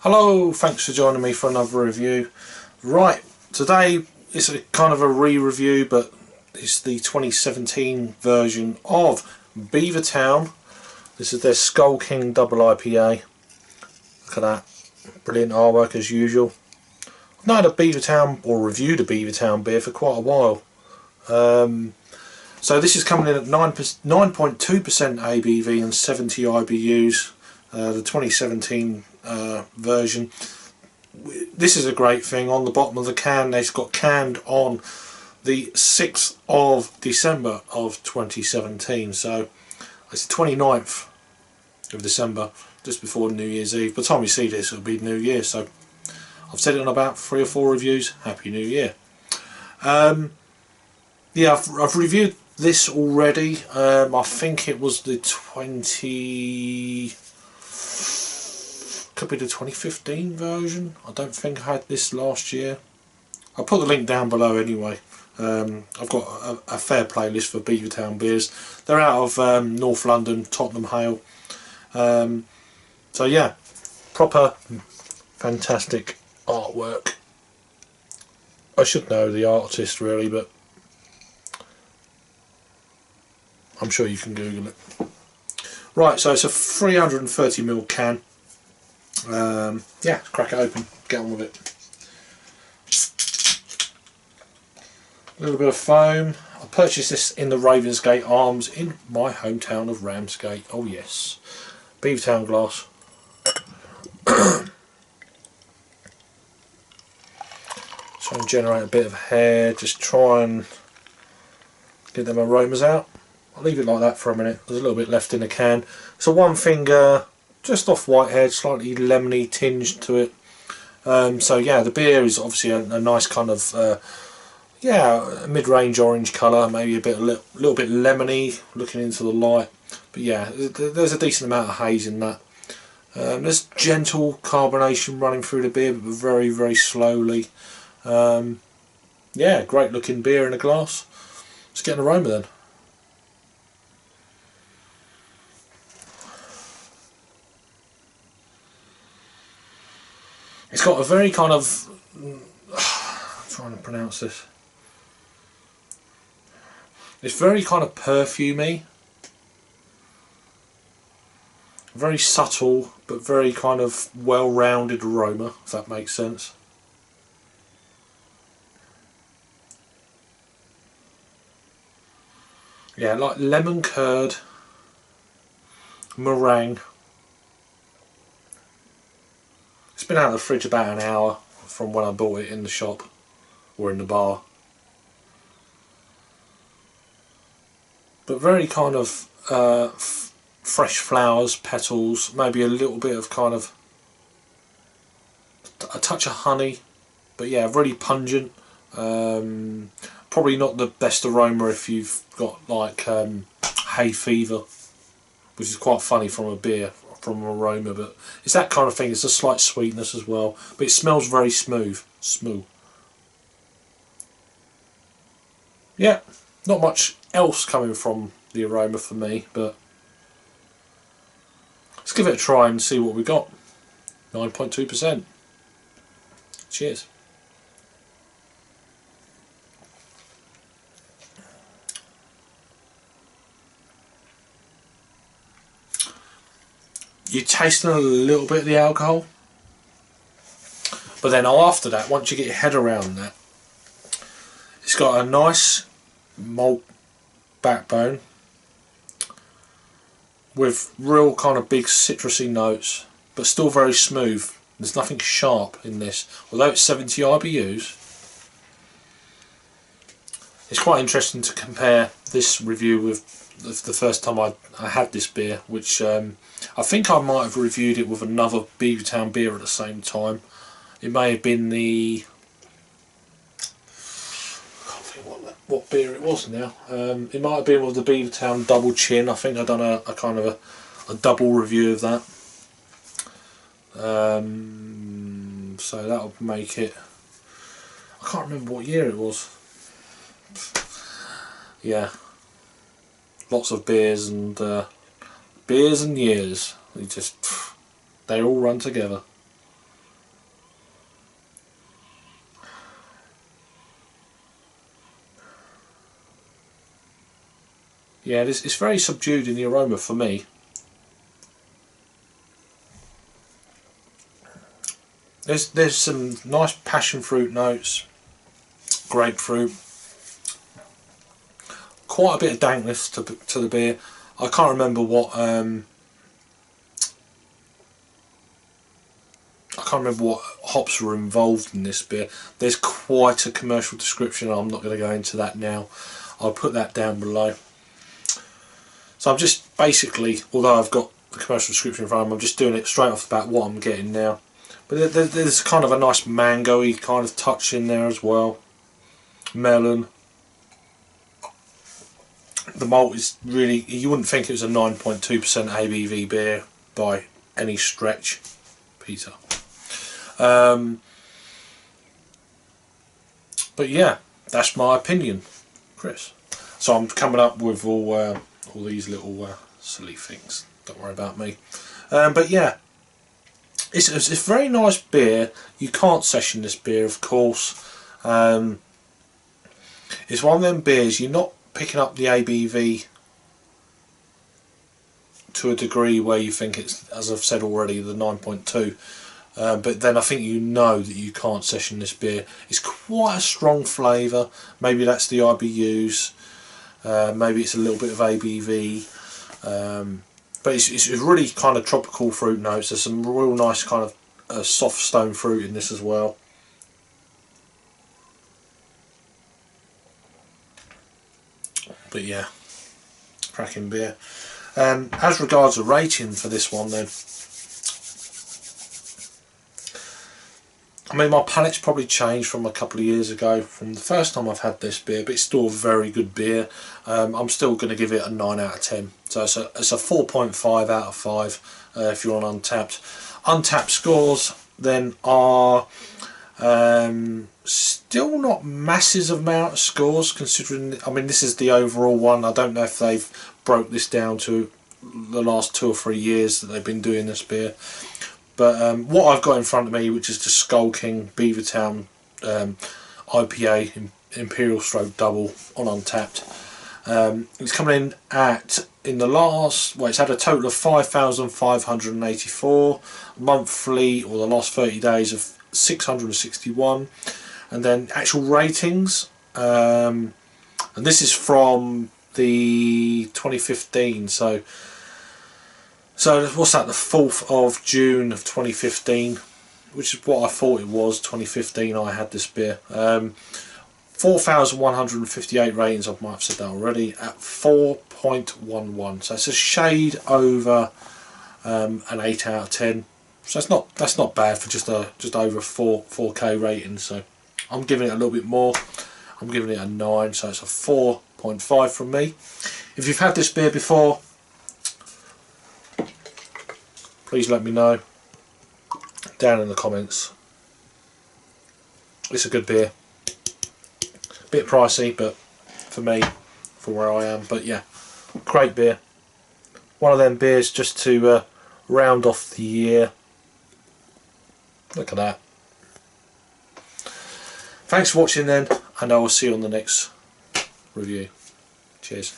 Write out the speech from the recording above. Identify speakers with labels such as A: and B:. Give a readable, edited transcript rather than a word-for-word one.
A: Hello, thanks for joining me for another review. Right, today is a kind of a re-review, but it's the 2017 version of Beavertown. This is their Skull King Double IPA. Look at that, brilliant artwork as usual. I've not had a Beavertown or reviewed a Beavertown beer for quite a while. So this is coming in at 9.2% ABV and 70 IBUs. The 2017 version. This is a great thing. On the bottom of the can, they've got canned on the 6th of December of 2017. So it's the 29th of December, just before New Year's Eve. By the time you see this, it'll be New Year. So I've said it on about 3 or 4 reviews. Happy New Year. Yeah, I've reviewed this already. I think it was the could be the 2015 version. I don't think I had this last year. I'll put the link down below anyway. I've got a fair playlist for Beavertown beers. They're out of North London, Tottenham, Hale. So yeah, proper fantastic artwork. I should know the artist really, but I'm sure you can Google it. Right, so it's a 330ml can. Yeah, crack it open, get on with it. A little bit of foam. I purchased this in the Ravensgate Arms in my hometown of Ramsgate. Oh yes, Beavertown glass. Try and generate a bit of hair, just try and get them aromas out. I'll leave it like that for a minute. There's a little bit left in the can. So one finger, just off whitehead, slightly lemony tinge to it. So yeah, the beer is obviously a nice kind of yeah, mid-range orange colour, maybe a little bit lemony, looking into the light. But yeah, there's a decent amount of haze in that. There's gentle carbonation running through the beer, but very, very slowly. Yeah, great looking beer in a glass. Let's get an aroma then. It's got a very kind of, I'm trying to pronounce this. It's very kind of perfumey, very subtle, but very kind of well-rounded aroma, if that makes sense. Yeah, like lemon curd, meringue. It's been out of the fridge about an hour from when I bought it in the shop or in the bar. But very kind of fresh flowers, petals, maybe a little bit of kind of a touch of honey, but yeah, really pungent. Probably not the best aroma if you've got like hay fever, which is quite funny from a beer, from aroma, but it's that kind of thing. It's a slight sweetness as well, but it smells very smooth. Yeah, not much else coming from the aroma for me, but let's give it a try and see what we got. 9.2%. Cheers. You're tasting a little bit of the alcohol, but then after that, once you get your head around that, it's got a nice malt backbone with real kind of big citrusy notes, but still very smooth. There's nothing sharp in this, although it's 70 IBUs. It's quite interesting to compare this review with the first time I had this beer, which I think I might have reviewed it with another Beavertown beer at the same time. It may have been the, I can't think what beer it was now. It might have been with the Beavertown Double Chin. I think I've done a kind of a double review of that. So that'll make it, I can't remember what year it was. Yeah, lots of beers and years. They all run together. yeah, it's very subdued in the aroma for me. There's some nice passion fruit notes, grapefruit, quite a bit of dankness to the beer. I can't remember what hops were involved in this beer. There's quite a commercial description. I'm not going to go into that now. I'll put that down below. So I'm just basically, although I've got the commercial description in front of me, I'm just doing it straight off the bat what I'm getting now. But there's kind of a nice mango-y kind of touch in there as well. Melon. The malt is really, you wouldn't think it was a 9.2% ABV beer by any stretch, Peter. But yeah, that's my opinion, Chris. So I'm coming up with all these little silly things. Don't worry about me. But yeah, it's a very nice beer. You can't session this beer, of course. It's one of them beers you're not picking up the ABV to a degree where you think it's, as I've said already, the 9.2. But then I think you know that you can't session this beer. It's quite a strong flavour. Maybe that's the IBUs. Maybe it's a little bit of ABV. But it's really kind of tropical fruit notes. There's some real nice kind of soft stone fruit in this as well. But yeah, cracking beer. As regards a rating for this one then, I mean, my palate's probably changed from a couple of years ago, from the first time I've had this beer, but it's still a very good beer. I'm still going to give it a 9 out of 10. So it's a 4.5 out of 5 if you're on Untappd. Untappd scores then are still not massive amount of scores, considering, I mean, this is the overall one. I don't know if they've broke this down to the last 2 or 3 years that they've been doing this beer. But what I've got in front of me, which is the Skull King Beavertown IPA Imperial stroke double on Untappd. It's coming in at, in the last, well, it's had a total of 5,584, monthly, or the last 30 days of 661, and then actual ratings, and this is from the 2015, so what's that, the 4th of June of 2015, which is what I thought it was, 2015 I had this beer. 4,158 ratings, I might have said that already, at 4.11, so it's a shade over an 8 out of 10, so that's not bad for just over 4K rating. So I'm giving it a little bit more. I'm giving it a 9, so it's a 4.5 from me. If you've had this beer before, please let me know down in the comments. It's a good beer. Bit pricey, but for me, for where I am. But yeah, great beer. One of them beers just to round off the year. Look at that. Thanks for watching then, and I will see you on the next review. Cheers.